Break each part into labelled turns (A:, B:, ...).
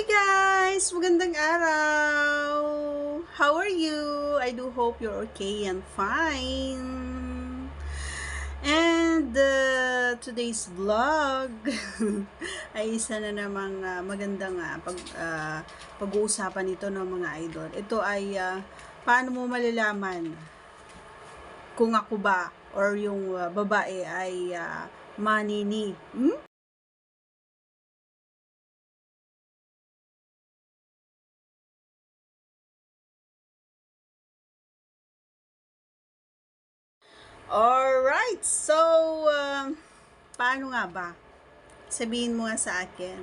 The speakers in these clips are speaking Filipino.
A: Hi guys! Magandang araw! How are you? I do hope you're okay and fine. And today's vlog ay isa na namang magandang pag-uusapan ito ng mga idol. Ito ay paano mo malalaman kung ako ba or yung babae ay manini. Alright, so paano nga ba? Sabihin mo nga sa akin.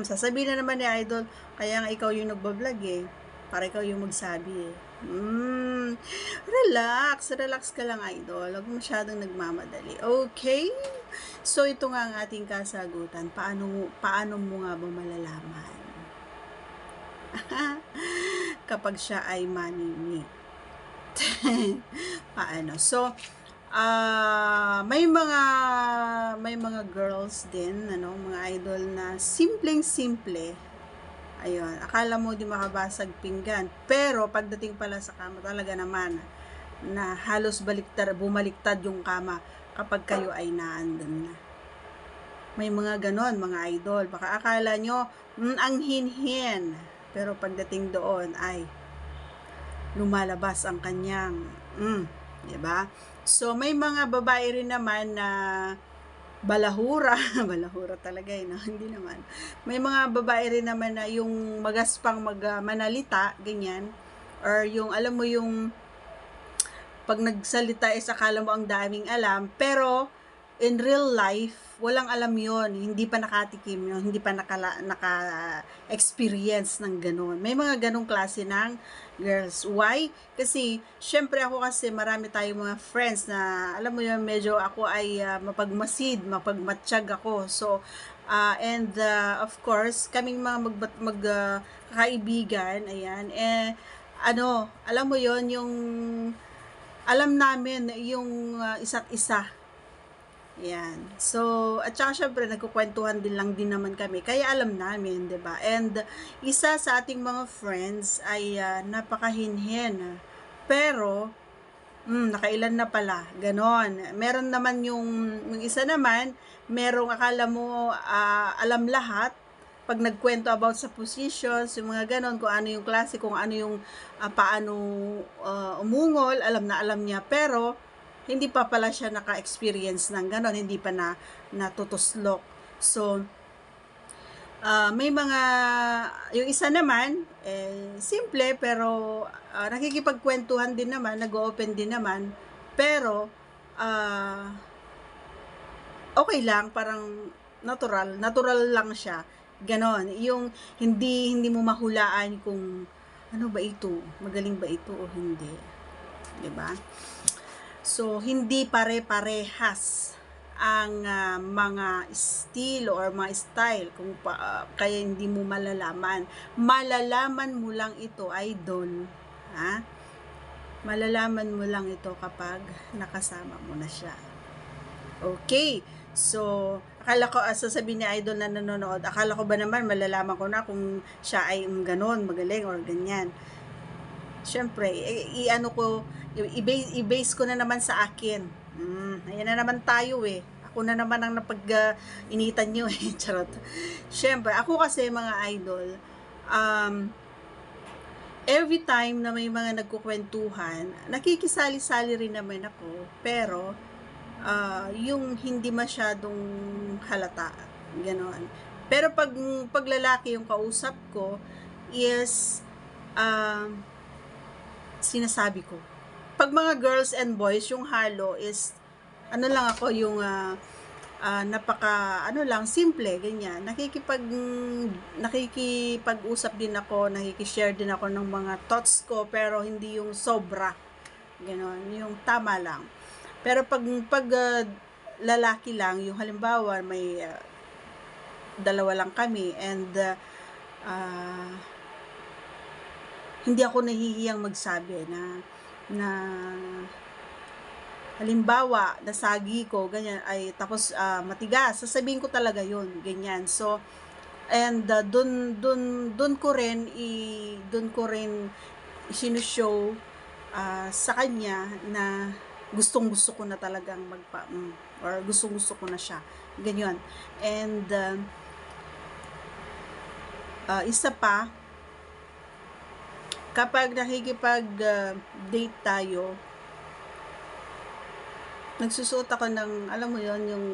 A: Sasabihin na naman ni Idol, kaya nga ikaw yung nagbablog eh. Para ikaw yung magsabi eh. Relax ka lang Idol. Huwag masyadong nagmamadali. Okay? So ito nga ang ating kasagutan. Paano mo nga ba malalaman? Kapag siya ay manini. Paano? So, may mga girls din, mga idol na simpleng-simple. Ayun, akala mo di makabasag pinggan, pero pagdating pala sa kama talaga naman na halos bumaliktad yung kama kapag kayo ay naandun na. May mga ganon, mga idol. Baka akala nyo, ang hinhin. Pero pagdating doon ay lumalabas ang kanyang, diba? So, may mga babae rin naman na balahura, balahura talaga no? Hindi naman. May mga babae rin naman na yung magaspang manalita, ganyan, or yung, alam mo yung, pag nagsalita is akala mo ang daming alam, pero, in real life, walang alam yon, hindi pa nakatikim yun, hindi pa naka-experience ng ganun. May mga ganung klase ng girls. Why? Kasi, syempre ako kasi marami tayong mga friends na, alam mo yun, medyo ako ay mapagmasid, mapagmatsyag ako. So, and of course, kaming mga kaibigan, ayan, alam mo yon yung alam namin yung isa't isa. Yan. So, at saka syempre, nagkukwentuhan din naman kami. Kaya alam namin, 'di ba? And isa sa ating mga friends ay napakahinhin. Pero, nakailan na pala. Ganon. Meron naman yung isa naman, merong akala mo alam lahat. Pag nagkwento about sa positions, yung mga ganon, kung ano yung klase, kung ano yung paano umungol, alam na alam niya. Pero, hindi pa pala siya naka-experience ng ganon, hindi pa natutuslok. So, may mga, yung isa naman, simple, pero nakikipagkwentuhan din naman, nag-open din naman, pero, okay lang, parang natural lang siya. Ganon, yung hindi mo mahulaan kung ano ba ito, magaling ba ito o hindi. 'Di ba? So, hindi pare-parehas ang mga estilo or mga style kaya hindi mo malalaman. Malalaman mo lang ito, idol. Ha? Malalaman mo lang ito kapag nakasama mo na siya. Okay. So, akala ko, sasabihin ni idol na nanonood, akala ko ba naman malalaman ko na kung siya ay ganon, magaling or ganyan. Siyempre, i-base ko na naman sa akin. Ayan na naman tayo eh. Ako na naman ang napag-initan nyo eh. Charot. Siyempre, ako kasi mga idol, every time na may mga nagkukwentuhan, nakikisali-sali rin naman ako, pero, yung hindi masyadong halata. Ganon. Pero pag lalaki yung kausap ko, is, sinasabi ko. Pag mga girls and boys, yung halo is, ano lang ako, yung simple, ganyan. Nakikipag-usap din ako, nakikishare din ako ng mga thoughts ko, pero hindi yung sobra. Ganon, yung tama lang. Pero pag lalaki lang, yung halimbawa, may dalawa lang kami, and hindi ako nahihiyang magsabi na halimbawa, nasagi ko, ganyan, ay tapos matigas, sasabihin ko talaga yun, ganyan. So, And doon ko rin sinushow sa kanya na gustong-gusto ko na talagang or gustong-gusto ko na siya. Ganyan. And isa pa, kapag nakikipag-date tayo, nagsusuot ako ng, alam mo yon, yung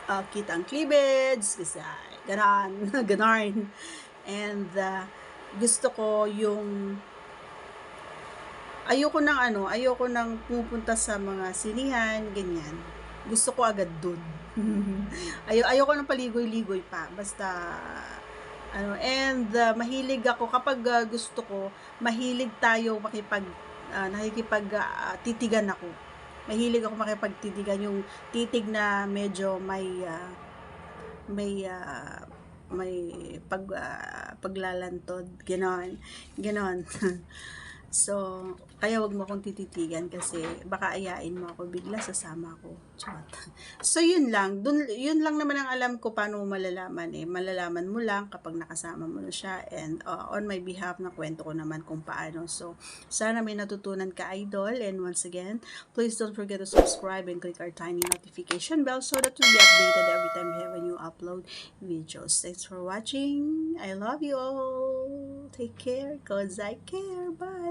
A: kita ang cleavage, kasi ganon, ganon. And gusto ko yung ayoko nang pupunta sa mga sinihan, ganyan. Gusto ko agad dun. Ayoko nang paligoy-ligoy pa. Basta, and mahilig ako, kapag gusto ko, mahilig tayo titigan ako. Mahilig ako makipagtitigan, yung titig na medyo may paglalantod, ganon. So, kaya wag mo akong tititigan kasi baka ayain mo ako bigla, sasama ako. Chat. So, yun lang naman ang alam ko paano mo malalaman malalaman mo lang kapag nakasama mo na siya, and on my behalf na kwento ko naman kung paano. So, sana may natutunan ka, idol, and once again, please don't forget to subscribe and click our tiny notification bell so that you'll be updated every time we have a new upload videos. Thanks for watching. I love you all. Take care, cause I care. Bye.